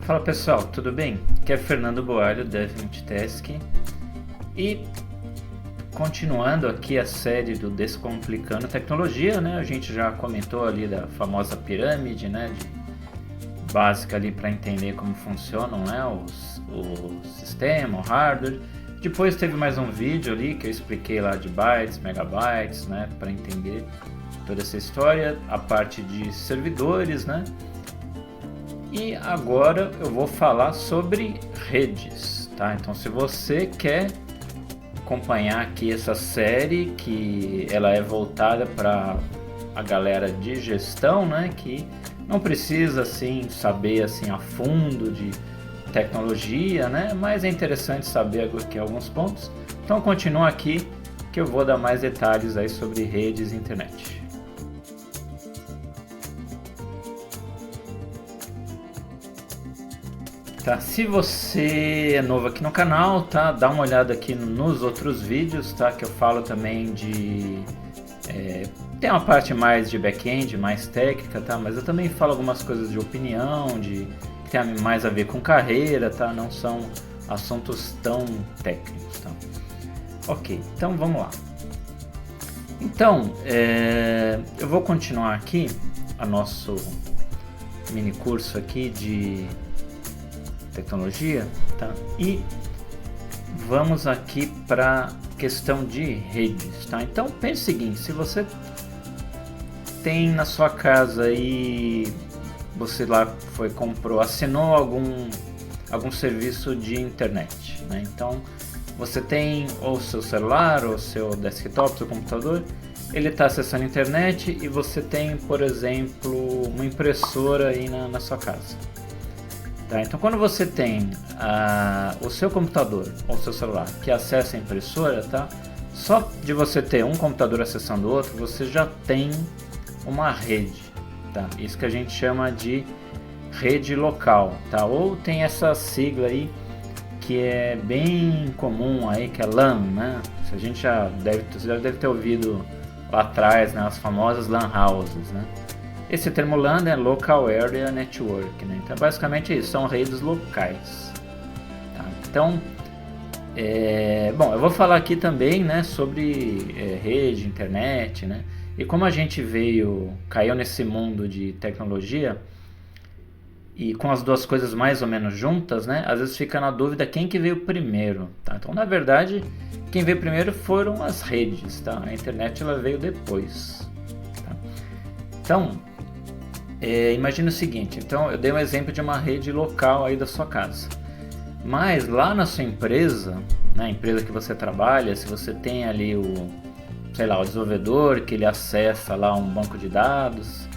Fala pessoal, tudo bem? Aqui é Fernando Boalho, Dev Multitask, e continuando aqui a série do Descomplicando Tecnologia, né? A gente já comentou ali da famosa pirâmide, né? Básica ali para entender como funcionam, né? O sistema, o hardware. Depois teve mais um vídeo ali que eu expliquei lá de bytes, megabytes, né? Para entender toda essa história, a parte de servidores, né? E agora eu vou falar sobre redes, tá? Então, se você quer acompanhar aqui essa série, que ela é voltada para a galera de gestão, né? Que não precisa assim saber assim a fundo de tecnologia, né? Mas é interessante saber aqui alguns pontos. Então, continua aqui que eu vou dar mais detalhes aí sobre redes e internet. Tá, se você é novo aqui no canal, tá, dá uma olhada aqui nos outros vídeos, tá, que eu falo também de tem uma parte mais de back-end, mais técnica, tá, mas eu também falo algumas coisas de opinião, que tem mais a ver com carreira, tá, não são assuntos tão técnicos, tá. Ok, então vamos lá. Então, eu vou continuar aqui a nosso mini curso aqui de tecnologia, tá? E vamos aqui para questão de redes, tá? Então pense o seguinte: se você tem na sua casa aí, você lá assinou algum serviço de internet, né? Então você tem ou seu celular ou seu desktop, seu computador, ele está acessando a internet e você tem, por exemplo, uma impressora aí na sua casa. Tá, então quando você tem o seu computador ou seu celular que acessa a impressora, tá? Só de você ter um computador acessando o outro, você já tem uma rede, tá? Isso que a gente chama de rede local, tá? Ou tem essa sigla aí que é bem comum aí, que é LAN, né? A gente você já deve ter ouvido lá atrás, né, as famosas LAN houses, né? Esse termo LAN é Local Area Network, né? Então basicamente isso, são redes locais, tá? Então, bom, eu vou falar aqui também, né, sobre rede, internet, né? E como a gente caiu nesse mundo de tecnologia e com as duas coisas mais ou menos juntas, né? Às vezes fica na dúvida quem que veio primeiro, tá? Então na verdade quem veio primeiro foram as redes, tá? A internet ela veio depois, tá? Então imagina o seguinte, então eu dei um exemplo de uma rede local aí da sua casa, mas lá na sua empresa, na empresa que você trabalha, se você tem ali o desenvolvedor que ele acessa lá um banco de dados,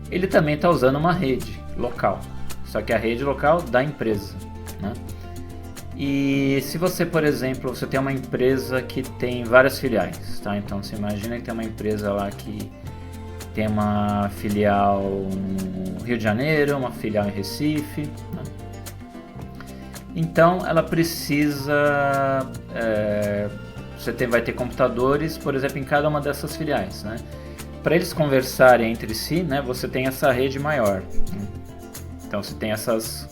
ele também está usando uma rede local, só que a rede local da empresa, né? E se você, por exemplo, você tem uma empresa que tem várias filiais, tá? Então você imagina que tem uma empresa lá que tem uma filial no Rio de Janeiro, uma filial em Recife, né? Então ela precisa, vai ter computadores, por exemplo, em cada uma dessas filiais, né? Para eles conversarem entre si, né, você tem essa rede maior, né? Então você tem essas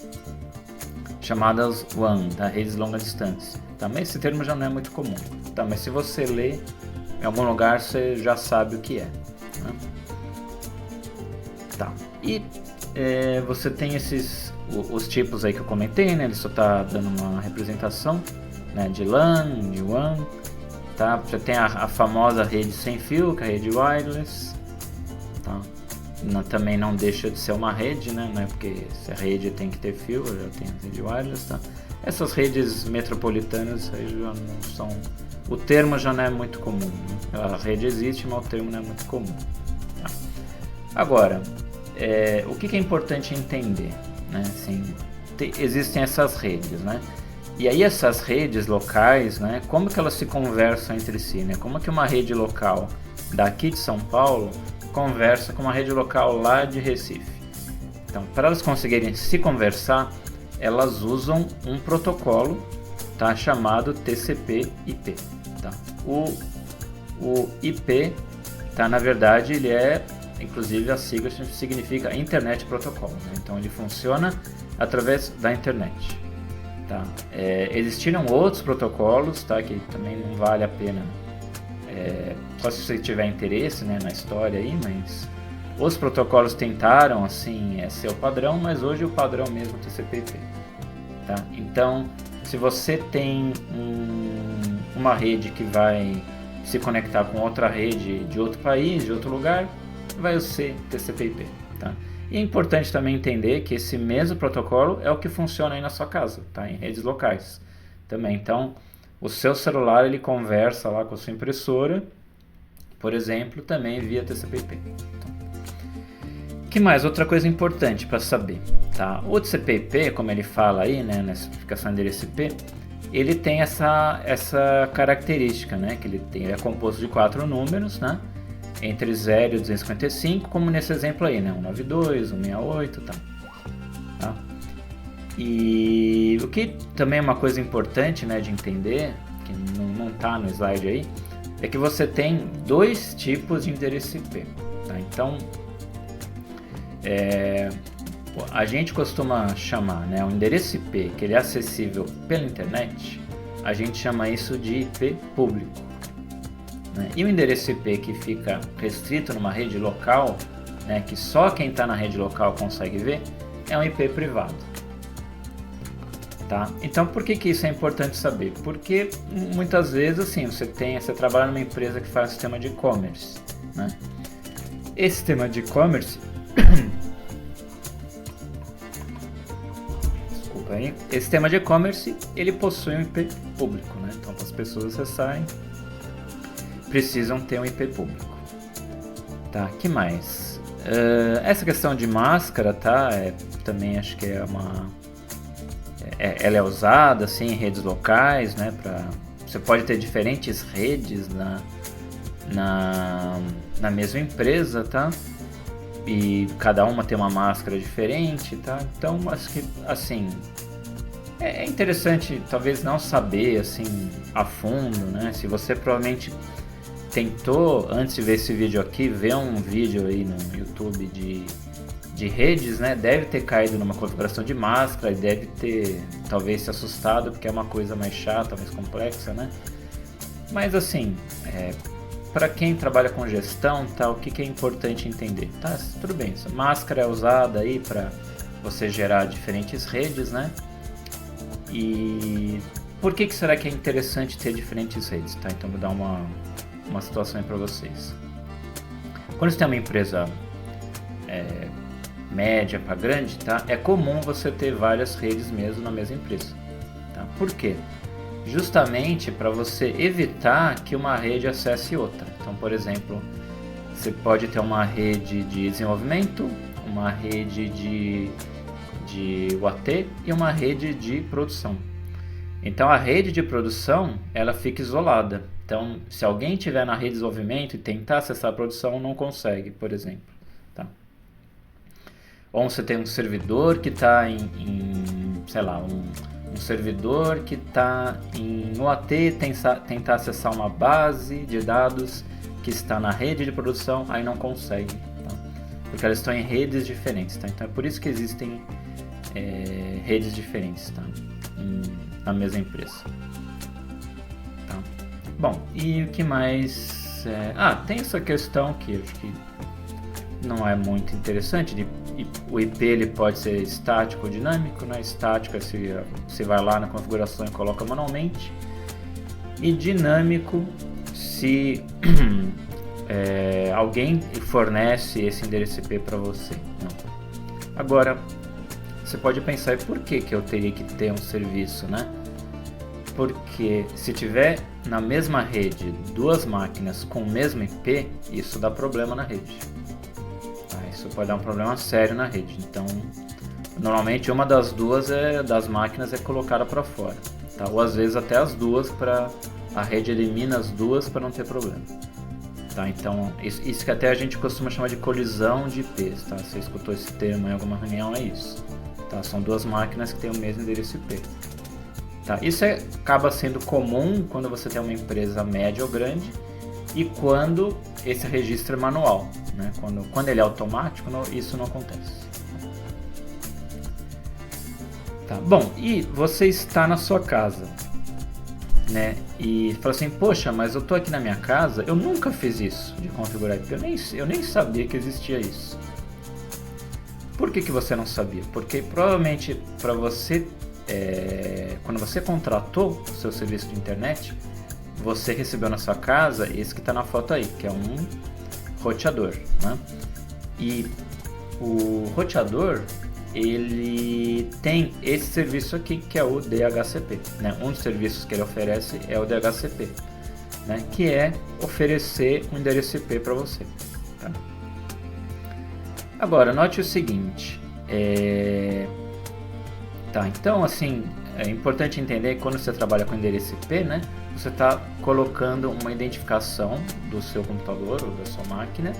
chamadas WAN, tá? Redes longa distância, tá? Mas esse termo já não é muito comum, tá? Mas se você ler em algum lugar, você já sabe o que é, né? Tá. E você tem os tipos aí que eu comentei, né? Ele só está dando uma representação, né, de LAN, de WAN, tá? Você tem a famosa rede sem fio, que é a rede wireless, tá? Também não deixa de ser uma rede, né? Não é porque se a rede tem que ter fio, já tem a rede wireless, tá? Essas redes metropolitanas aí já não são, o termo já não é muito comum, né? A rede existe, mas o termo não é muito comum, tá? Agora, o que é importante entender, né? Assim, existem essas redes, né? E aí essas redes locais, né? Como que elas se conversam entre si, né? Como que uma rede local daqui de São Paulo conversa com uma rede local lá de Recife? Então, para elas conseguirem se conversar, elas usam um protocolo, tá? Chamado TCP/IP, tá? O IP, tá? Na verdade, ele inclusive a sigla significa Internet Protocol, né? Então ele funciona através da internet. Tá? Existiram outros protocolos, tá? Que também não vale a pena, só se você tiver interesse, né, na história aí, mas os protocolos tentaram assim ser o padrão, mas hoje o padrão mesmo é o TCP/IP. Tá? Então, se você tem uma rede que vai se conectar com outra rede de outro país, de outro lugar, vai ser TCP/IP. Tá? E é importante também entender que esse mesmo protocolo é o que funciona aí na sua casa, tá? Em redes locais também. Então, o seu celular ele conversa lá com a sua impressora, por exemplo, também via TCP/IP. Que mais? Outra coisa importante para saber, tá? O TCP/IP, como ele fala aí, né, na especificação de endereço IP, ele tem essa característica, né, que ele é composto de 4 números, né, entre 0 e 255, como nesse exemplo aí, né, 192, 168, tá? E o que também é uma coisa importante, né, de entender, que não tá no slide aí, é que você tem 2 tipos de endereço IP, tá? Então, a gente costuma chamar, né, o endereço IP que ele é acessível pela internet, a gente chama isso de IP público, né? E o endereço IP que fica restrito numa rede local, né, que só quem está na rede local consegue ver, é um IP privado. Tá? Então, por que isso é importante saber? Porque muitas vezes assim, você trabalha numa empresa que faz sistema de e-commerce, né? Esse sistema de e-commerce esse sistema de e-commerce ele possui um IP público, né? Então, para as pessoas acessarem, precisam ter um IP público. Tá? Que mais? Essa questão de máscara, tá? Também acho que ela é usada assim, em redes locais, né? Você pode ter diferentes redes na mesma empresa, tá? E cada uma tem uma máscara diferente, tá? Então, acho que assim é interessante, talvez não saber assim a fundo, né? Se você provavelmente tentou, antes de ver esse vídeo aqui, ver um vídeo aí no YouTube de redes, né? Deve ter caído numa configuração de máscara e deve ter talvez se assustado porque é uma coisa mais chata, mais complexa, né? Mas assim, para quem trabalha com gestão, tá, o que é importante entender? Tá, tudo bem, essa máscara é usada aí para você gerar diferentes redes, né? E por que será que é interessante ter diferentes redes? Tá? Então vou dar uma situação aí para vocês. Quando você tem uma empresa média para grande, tá? É comum você ter várias redes mesmo na mesma empresa. Tá? Por quê? Justamente para você evitar que uma rede acesse outra. Então, por exemplo, você pode ter uma rede de desenvolvimento, uma rede de UAT e uma rede de produção. Então, a rede de produção ela fica isolada. Então, se alguém estiver na rede de desenvolvimento e tentar acessar a produção, não consegue, por exemplo. Tá? Ou você tem um servidor que está sei lá, um servidor que está em UAT tentar acessar uma base de dados que está na rede de produção, aí não consegue, tá? Porque elas estão em redes diferentes, tá? Então é por isso que existem redes diferentes, tá? Na mesma empresa. Tá? Bom, e o que mais? Tem essa questão que acho que não é muito interessante, o IP ele pode ser estático ou dinâmico, né? Estático é se você vai lá na configuração e coloca manualmente, e dinâmico se alguém fornece esse endereço IP para você, né? Agora, você pode pensar, por que eu teria que ter um serviço, né? Porque se tiver na mesma rede 2 máquinas com o mesmo IP, isso dá problema na rede. Isso pode dar um problema sério na rede. Então, normalmente uma das duas das máquinas é colocada para fora, tá? Ou às vezes até as duas, a rede elimina as duas para não ter problema. Tá? Então, isso que até a gente costuma chamar de colisão de IPs. Tá? Você escutou esse termo em alguma reunião, é isso. Tá? São 2 máquinas que têm o mesmo endereço IP. Tá? Isso acaba sendo comum quando você tem uma empresa média ou grande e quando esse registro é manual, né? Quando ele é automático, isso não acontece. Tá bom, e você está na sua casa, né? E fala assim, poxa, mas eu tô aqui na minha casa, eu nunca fiz isso de configurar IP, eu nem sabia que existia isso. Por que você não sabia? Porque provavelmente para você, quando você contratou o seu serviço de internet, você recebeu na sua casa esse que está na foto aí, que é um roteador, né? E o roteador, ele tem esse serviço aqui, que é o DHCP, né? Um dos serviços que ele oferece é o DHCP, né? Que é oferecer um endereço IP para você, tá? Agora, note o seguinte, tá, então assim, é importante entender que quando você trabalha com endereço IP, né? Você está colocando uma identificação do seu computador ou da sua máquina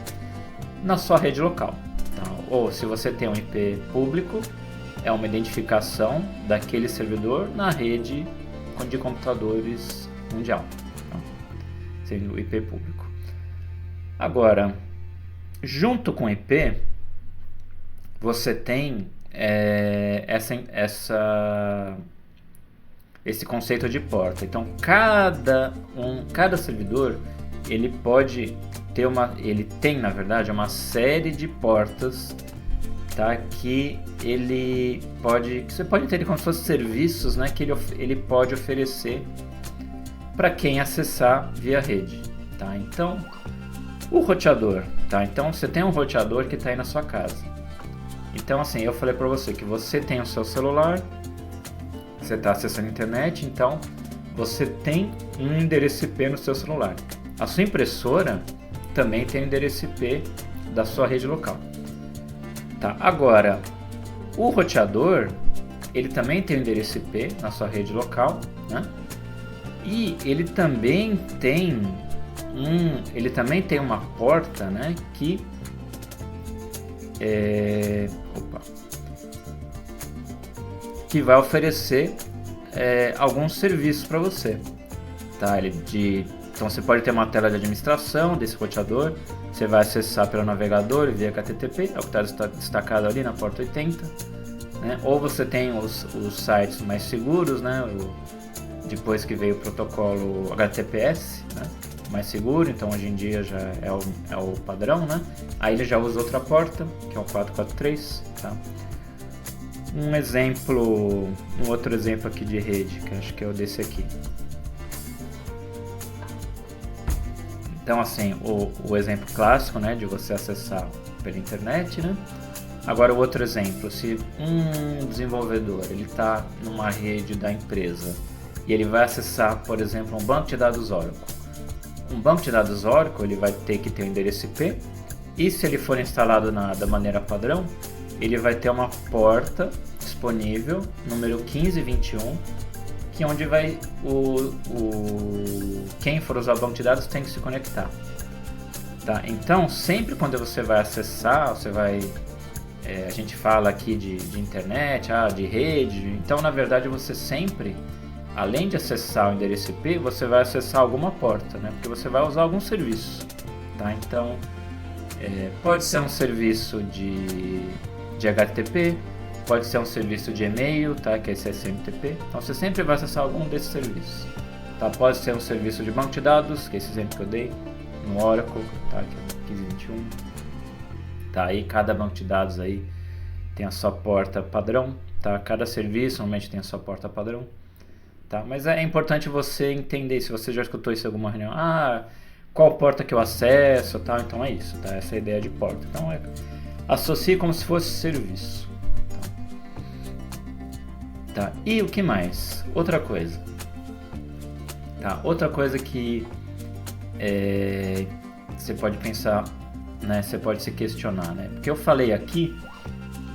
na sua rede local. Tá? Ou se você tem um IP público, é uma identificação daquele servidor na rede de computadores mundial, tá? Sendo o IP público. Agora, junto com o IP, você tem esse conceito de porta. Então, cada servidor ele pode ter ele tem na verdade uma série de portas, tá? Que você pode ter como se fossem serviços, né? Que ele pode oferecer para quem acessar via rede, tá? Então, o roteador, tá? Então, você tem um roteador que está aí na sua casa. Então, assim, eu falei para você que você tem o seu celular, você está acessando a internet, então você tem um endereço IP no seu celular. A sua impressora também tem o endereço IP da sua rede local. Tá? Agora, o roteador, ele também tem o endereço IP na sua rede local, né? E ele também tem uma porta, né? Que vai oferecer alguns serviços para você, tá? Então você pode ter uma tela de administração desse roteador, você vai acessar pelo navegador via HTTP, é o que está destacado ali na porta 80, né? Ou você tem os sites mais seguros, né? Depois que veio o protocolo HTTPS, né? Mais seguro, então hoje em dia já é o padrão, né? Aí ele já usa outra porta, que é o 443, tá? Um outro exemplo aqui de rede, que acho que é o desse aqui. Então, assim, o exemplo clássico, né, de você acessar pela internet, né? Agora, o outro exemplo, se um desenvolvedor ele está numa rede da empresa e ele vai acessar, por exemplo, um banco de dados Oracle. Um banco de dados Oracle ele vai ter que ter um endereço IP, e se ele for instalado da maneira padrão, ele vai ter uma porta disponível, número 1521, que é onde vai quem for usar o banco de dados tem que se conectar. Tá? Então, sempre quando você vai acessar, a gente fala aqui de internet, de rede, então na verdade você sempre, além de acessar o endereço IP, você vai acessar alguma porta, né? Porque você vai usar algum serviço. Tá? Então, pode ser um serviço de HTTP, pode ser um serviço de e-mail, tá? Que é esse SMTP. Então você sempre vai acessar algum desses serviços. Tá? Pode ser um serviço de banco de dados, que é esse exemplo que eu dei, no Oracle, tá? Que é o 1521. Tá? E cada banco de dados aí tem a sua porta padrão. Tá? Cada serviço normalmente tem a sua porta padrão. Tá? Mas é importante você entender, se você já escutou isso em alguma reunião, qual porta que eu acesso, tá? Então é isso, tá? Essa é a ideia de porta. Então associe como se fosse serviço. Tá? E o que mais? Outra coisa. Tá? Outra coisa que você pode pensar, né? Você pode se questionar, né? Porque eu falei aqui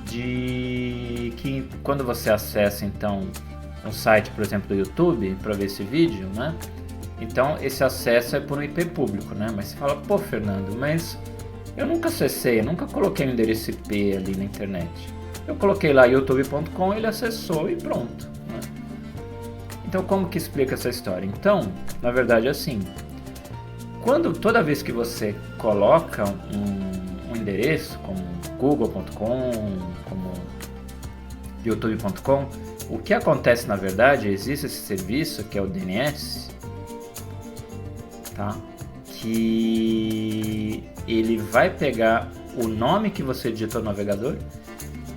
de que quando você acessa então um site, por exemplo, do YouTube para ver esse vídeo, né? Então esse acesso é por um IP público, né? Mas você fala, pô, Fernando, mas eu nunca acessei, eu nunca coloquei um endereço IP ali na internet. Eu coloquei lá youtube.com, ele acessou e pronto, né? Então como que explica essa história? Então, na verdade é assim, toda vez que você coloca um endereço, como google.com, como youtube.com, o que acontece na verdade, existe esse serviço que é o DNS, tá? Que ele vai pegar o nome que você digitou no navegador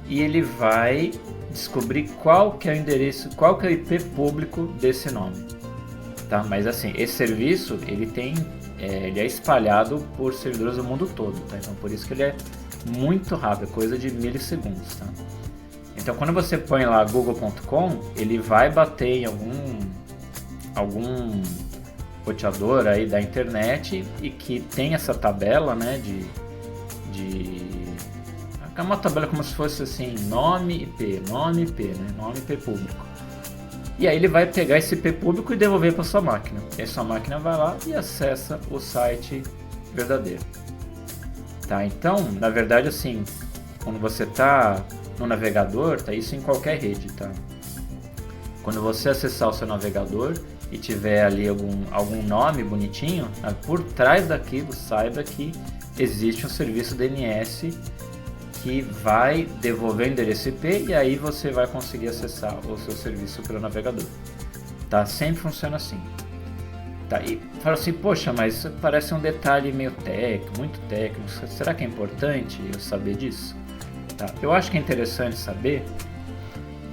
e ele vai descobrir qual que é o endereço, qual que é o IP público desse nome, tá? Mas assim, esse serviço ele é espalhado por servidores do mundo todo, tá? Então por isso que ele é muito rápido, coisa de milissegundos, tá? Então quando você põe lá google.com, ele vai bater em algum roteador aí da internet e que tem essa tabela, né, é uma tabela como se fosse assim, nome IP, né, nome IP público. E aí ele vai pegar esse IP público e devolver para sua máquina. E aí sua máquina vai lá e acessa o site verdadeiro. Tá? Então, na verdade, assim, quando você está no navegador, tá isso em qualquer rede, tá? Quando você acessar o seu navegador e tiver ali algum nome bonitinho, tá? Por trás daquilo, saiba que existe um serviço DNS que vai devolver o endereço IP e aí você vai conseguir acessar o seu serviço pelo navegador. Tá? Sempre funciona assim. Tá? E fala assim, poxa, mas isso parece um detalhe meio técnico, muito técnico. Será que é importante eu saber disso? Tá? Eu acho que é interessante saber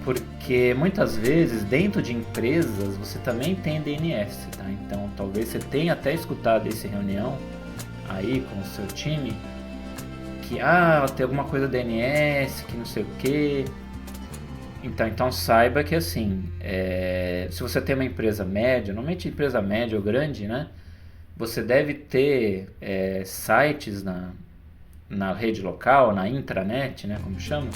porque muitas vezes dentro de empresas você também tem DNS. Tá? Então talvez você tenha até escutado essa reunião aí com o seu time que tem alguma coisa DNS, que não sei o que. Então saiba que assim, se você tem uma empresa média, normalmente empresa média ou grande, né, você deve ter sites na rede local, na intranet, né, como chama,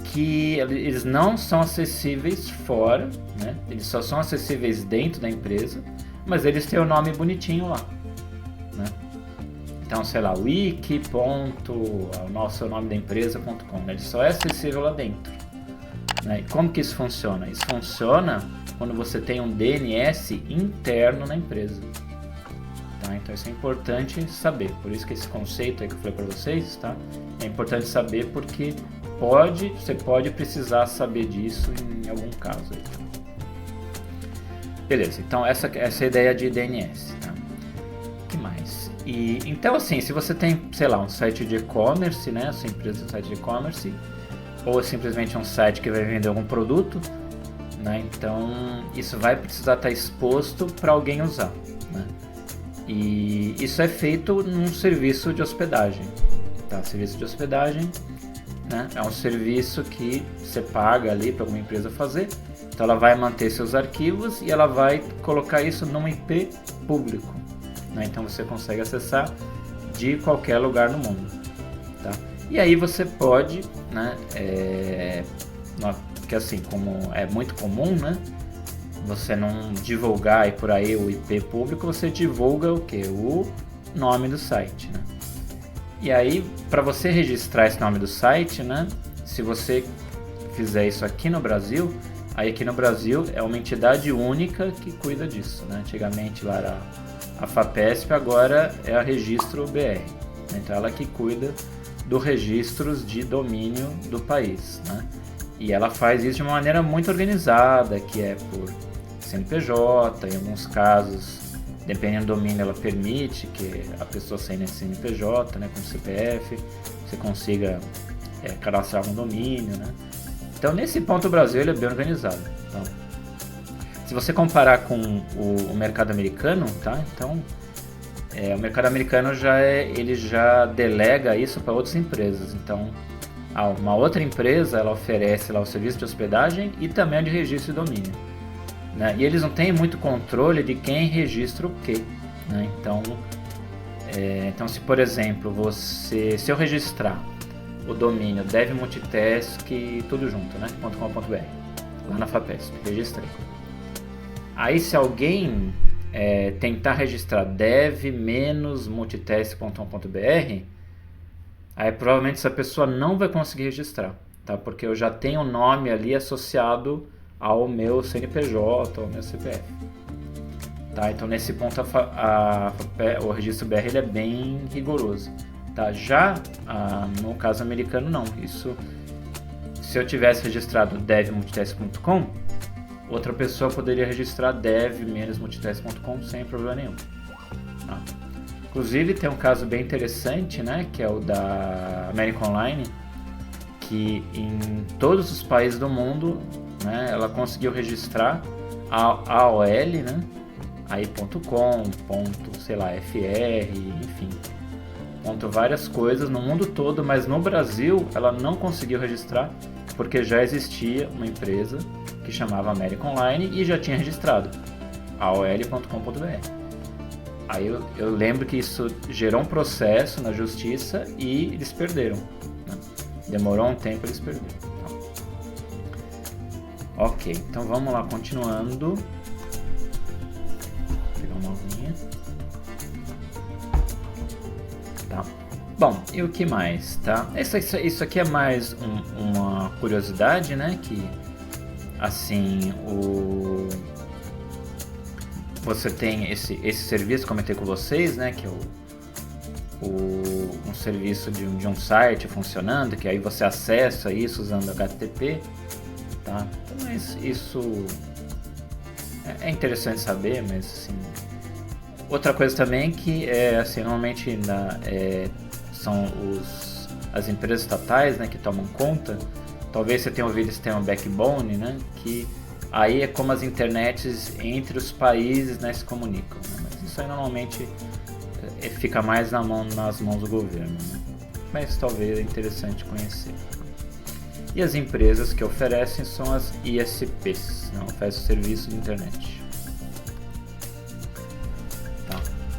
que eles não são acessíveis fora, né, eles só são acessíveis dentro da empresa, mas eles têm o nome bonitinho lá, né. Então, sei lá, wiki. O nosso nome da empresa.com, né? Ele só é acessível lá dentro. Né? E como que isso funciona? Isso funciona quando você tem um DNS interno na empresa. Tá? Então isso é importante saber. Por isso que esse conceito aí que eu falei para vocês, tá? É importante saber porque você pode precisar saber disso em algum caso. Aí. Beleza, então essa é a ideia de DNS. Tá? O que mais? Então assim, se você tem, sei lá, um site de e-commerce, né, a sua empresa tem um site de e-commerce, ou simplesmente um site que vai vender algum produto, né, então isso vai precisar estar exposto para alguém usar, né, e isso é feito num serviço de hospedagem, tá? Serviço de hospedagem, né, é um serviço que você paga ali para alguma empresa fazer, então ela vai manter seus arquivos e ela vai colocar isso num IP público. Né? Então você consegue acessar de qualquer lugar no mundo, tá? E aí você pode, né, que assim, como é muito comum, né, você não divulgar aí por aí o IP público, você divulga o que? O nome do site, né? E aí, para você registrar esse nome do site, né, se você fizer isso aqui no Brasil, aí aqui no Brasil é uma entidade única que cuida disso, né? Antigamente lá era a FAPESP, agora é a Registro BR. Então ela que cuida dos registros de domínio do país, né? E ela faz isso de uma maneira muito organizada, que é por CNPJ, em alguns casos, dependendo do domínio, ela permite que a pessoa saia nesse CNPJ, né, com CPF, você consiga cadastrar um domínio, né? Então nesse ponto o Brasil ele é bem organizado. Então, se você comparar com o mercado americano, tá? Então, o mercado americano ele já delega isso para outras empresas. Então, uma outra empresa ela oferece lá o serviço de hospedagem e também de registro de domínio, né? E eles não têm muito controle de quem registra o quê, né? Então, se por exemplo se eu registrar o domínio devmultitask tudo junto, né? .com.br lá na FAPESP, registrei. Aí se alguém tentar registrar dev-multitask.com.br, aí provavelmente essa pessoa não vai conseguir registrar, tá? Porque eu já tenho um nome ali associado ao meu CNPJ, ao meu CPF. Tá? Então nesse ponto o registro BR ele é bem rigoroso. Tá? Já no caso americano não, isso se eu tivesse registrado devmultitask.com, outra pessoa poderia registrar dev-multitask.com sem problema nenhum. Tá? Inclusive tem um caso bem interessante, né, que é o da American Online, que em todos os países do mundo, né, ela conseguiu registrar a AOL, né, aí .com, sei lá, FR, enfim, várias coisas no mundo todo, mas no Brasil ela não conseguiu registrar porque já existia uma empresa que chamava American Online e já tinha registrado aol.com.br. Aí eu lembro que isso gerou um processo na justiça e eles perderam, né? Demorou um tempo, eles perderam. Ok, então vamos lá, continuando. Vou pegar uma linha. Tá. Bom, e o que mais, tá? Isso aqui é mais uma curiosidade, né? Que, assim, você tem esse serviço que eu comentei com vocês, né? Que é um serviço de um site funcionando, que aí você acessa isso usando HTTP, tá? Então isso é interessante saber, mas assim... Outra coisa também que é assim, normalmente são as empresas estatais, né, que tomam conta. Talvez você tenha ouvido esse termo backbone, né, que aí é como as internets entre os países, né, se comunicam, né, mas isso aí normalmente fica mais nas mãos do governo, né, mas talvez é interessante conhecer. E as empresas que oferecem são as ISPs, né, oferecem o serviço de internet.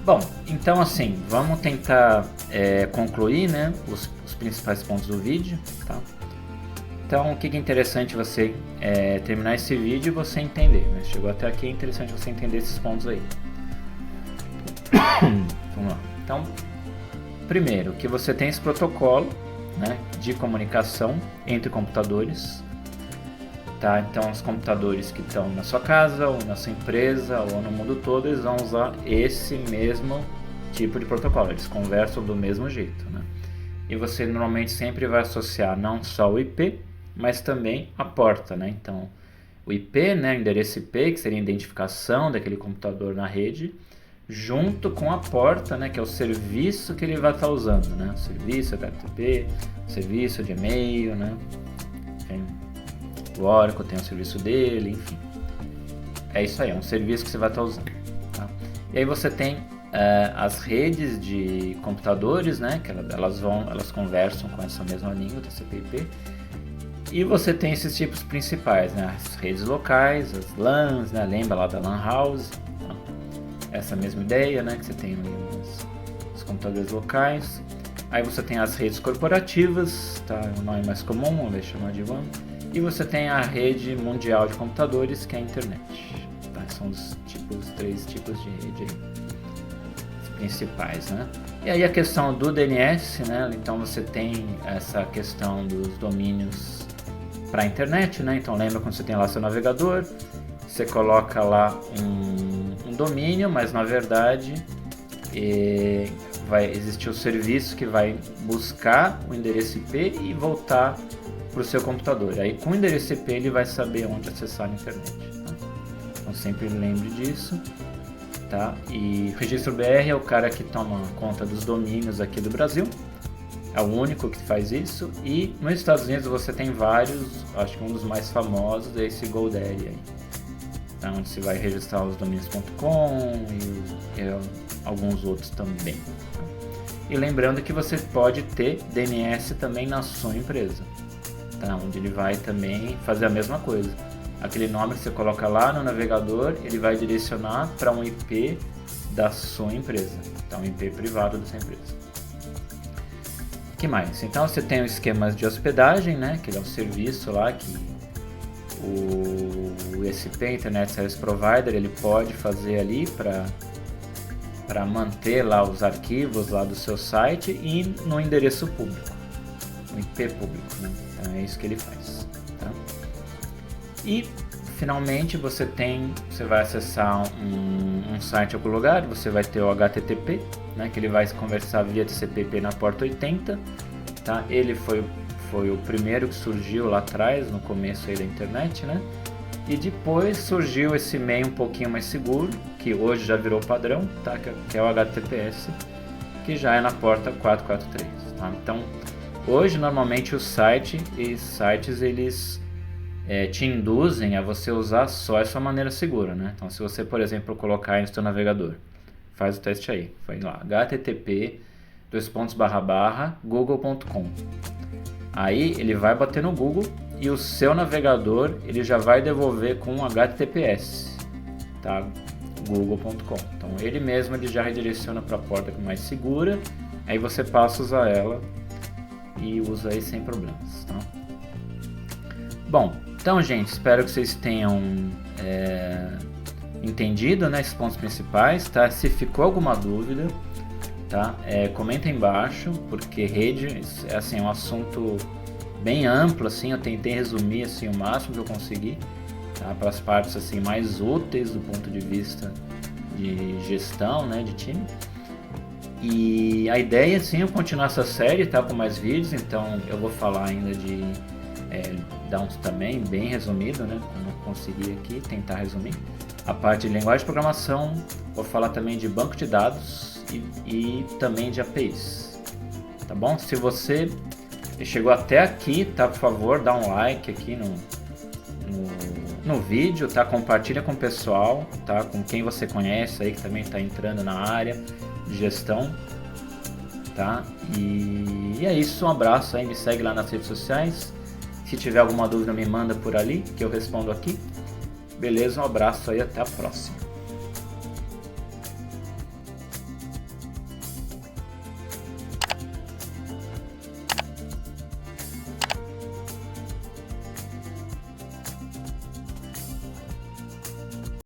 Bom, então assim, vamos tentar concluir, né, os principais pontos do vídeo, tá? Então, o que é interessante você terminar esse vídeo e você entender, né? Chegou até aqui, é interessante você entender esses pontos aí. Vamos lá. Então, primeiro, que você tem esse protocolo, né, de comunicação entre computadores. Tá? Então, os computadores que estão na sua casa, ou na sua empresa, ou no mundo todo, eles vão usar esse mesmo tipo de protocolo. Eles conversam do mesmo jeito, né? E você normalmente sempre vai associar não só o IP, mas também a porta, né? Então, o IP, né, o endereço IP, que seria a identificação daquele computador na rede, junto com a porta, né, que é o serviço que ele vai estar usando, né? O serviço HTTP, o serviço de e-mail, né? O Oracle tem o serviço dele, enfim. É isso aí, é um serviço que você vai estar usando. Tá? E aí você tem as redes de computadores, né? Que elas conversam com essa mesma língua, TCP/IP. E você tem esses tipos principais, né? As redes locais, as LANs, né? Lembra lá da LAN House? Tá? Essa mesma ideia, né? Que você tem ali os computadores locais. Aí você tem as redes corporativas, tá? O nome mais comum, vamos chamar de WAN. E você tem a rede mundial de computadores, que é a internet. Tá? São os três tipos de rede aí, os principais, né? E aí a questão do DNS, né? Então você tem essa questão dos domínios para a internet, né? Então lembra quando você tem lá seu navegador, você coloca lá um domínio, mas na verdade vai existir o serviço que vai buscar o endereço IP e voltar para o seu computador. Aí com o endereço IP ele vai saber onde acessar a internet. Tá? Então sempre lembre disso. Tá? E o Registro BR é o cara que toma conta dos domínios aqui do Brasil. É o único que faz isso. E nos Estados Unidos você tem vários, acho que um dos mais famosos é esse GoDaddy aí. Tá? Onde você vai registrar os domínios.com e alguns outros também. Tá? E lembrando que você pode ter DNS também na sua empresa. Tá? Onde ele vai também fazer a mesma coisa. Aquele nome que você coloca lá no navegador, ele vai direcionar para um IP da sua empresa. Então, um IP privado da sua empresa. O que mais? Então, você tem os esquemas de hospedagem, né? Que é um serviço lá que o ISP, Internet Service Provider, ele pode fazer ali para manter lá os arquivos lá do seu site e no endereço público. Um IP público, né? Então é isso que ele faz, tá? E finalmente você vai acessar um site em algum lugar, você vai ter o HTTP, né? Que ele vai conversar via TCP/IP na porta 80, tá? Ele foi foi o primeiro que surgiu lá atrás, no começo aí da internet, né? E depois surgiu esse meio um pouquinho mais seguro, que hoje já virou padrão, tá? Que é o HTTPS, que já é na porta 443, tá? Então, hoje normalmente os sites eles te induzem a você usar só essa maneira segura, né? Então, se você, por exemplo, colocar aí no seu navegador, faz o teste aí, vai lá, http://google.com. Aí ele vai bater no Google e o seu navegador ele já vai devolver com HTTPS, tá? google.com. Então ele mesmo ele já redireciona para a porta mais segura, aí você passa a usar ela e usa aí sem problemas, tá? Bom, então gente, espero que vocês tenham entendido, né, esses pontos principais, tá? Se ficou alguma dúvida, tá? Comenta aí embaixo, porque rede assim, é um assunto bem amplo, assim, eu tentei resumir assim, o máximo que eu consegui, tá? Para as partes assim, mais úteis do ponto de vista de gestão, né, de time. E a ideia sim é continuar essa série, tá, com mais vídeos, então eu vou falar ainda de Downs também, bem resumido, né, como eu consegui aqui, tentar resumir. A parte de linguagem de programação, vou falar também de banco de dados e também de APIs, tá bom? Se você chegou até aqui, tá, por favor, dá um like aqui no vídeo, tá? Compartilha com o pessoal, tá? Com quem você conhece aí que também está entrando na área de gestão, tá? E é isso, um abraço aí, me segue lá nas redes sociais. Se tiver alguma dúvida me manda por ali que eu respondo aqui. Beleza, um abraço aí, até a próxima.